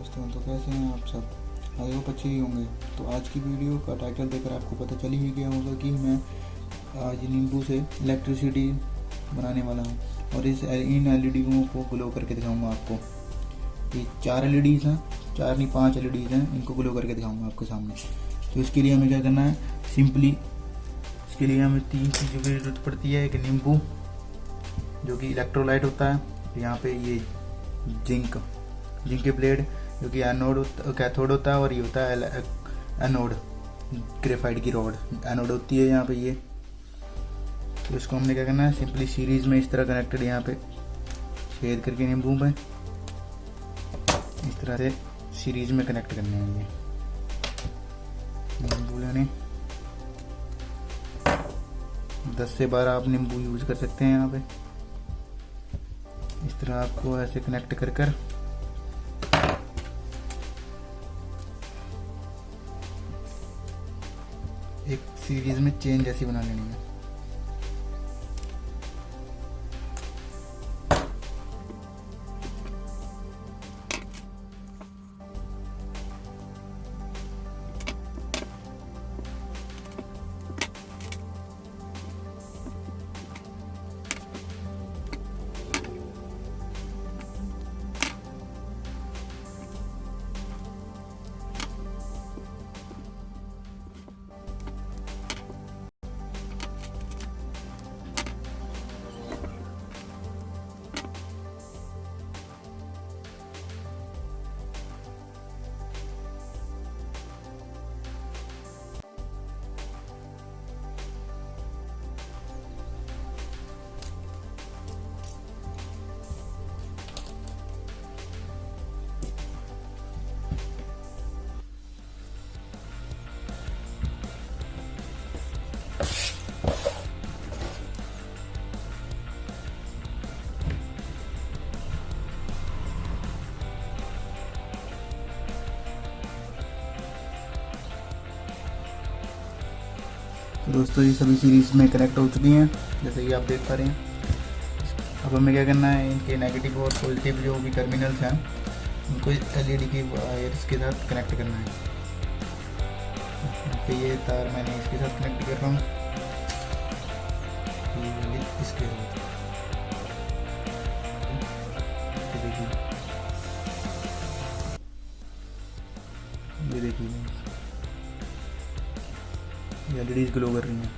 दोस्तों, तो कैसे हैं आप सब? आई होप अच्छे ही होंगे। तो आज की वीडियो का टाइटल देखकर आपको पता चल ही गया होगा कि मैं आज नींबू से इलेक्ट्रिसिटी बनाने वाला हूँ और इन एलईडीओं को ग्लो करके दिखाऊंगा आपको। ये 4 एलईडीज़ हैं, 4 नहीं 5 एलईडीज़ हैं, इनको ग्लो करके दिखाऊंगा आपके सामने। तो इसके लिए हमें क्या करना है, सिंपली इसके लिए हमें 3 चीज़ों की ज़रूरत पड़ती है। एक नींबू जो कि इलेक्ट्रोलाइट होता है, यहाँ पे ये जिंक के ब्लेड जो कि कैथोड होता है, और ये होता है एनोड, ग्रेफाइट की रॉड एनोड होती है यहाँ पे ये। तो इसको हमने क्या करना है, सिंपली सीरीज में इस तरह कनेक्टेड यहाँ पे छेद करके नींबू में इस तरह से सीरीज में कनेक्ट करने हैं। ये नींबू लेने 10 से 12 आप नींबू यूज कर सकते हैं यहाँ पे। इस तरह आपको ऐसे कनेक्ट कर कर एक सीरीज में चेन जैसी बना लेनी है। तो दोस्तों, ये सभी सीरीज में कनेक्ट हो चुकी हैं, जैसे कि आप देख पा रहे हैं। अब हमें क्या करना है, इनके नेगेटिव और पॉजिटिव जो भी टर्मिनल्स हैं उनको एलईडी की वायर्स के साथ कनेक्ट करना है। तो ये तार मैंने इसके साथ कनेक्ट कर रहा हूँ, ये इसके साथ। ये देखिए ये एलईडीज ग्लो कर रही हैं,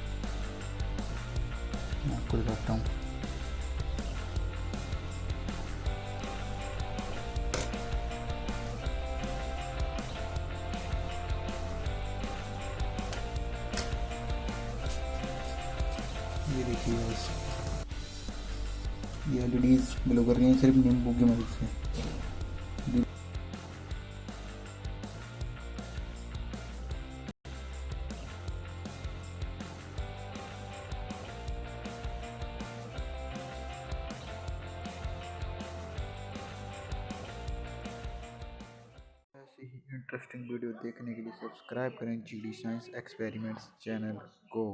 मैं आपको दिखाता हूँ। ये देखिए ये एलईडीज ग्लो कर रही हैं सिर्फ नींबू की मदद से। ऐसी ही इंटरेस्टिंग वीडियो देखने के लिए सब्सक्राइब करें GD साइंस एक्सपेरिमेंट्स चैनल को।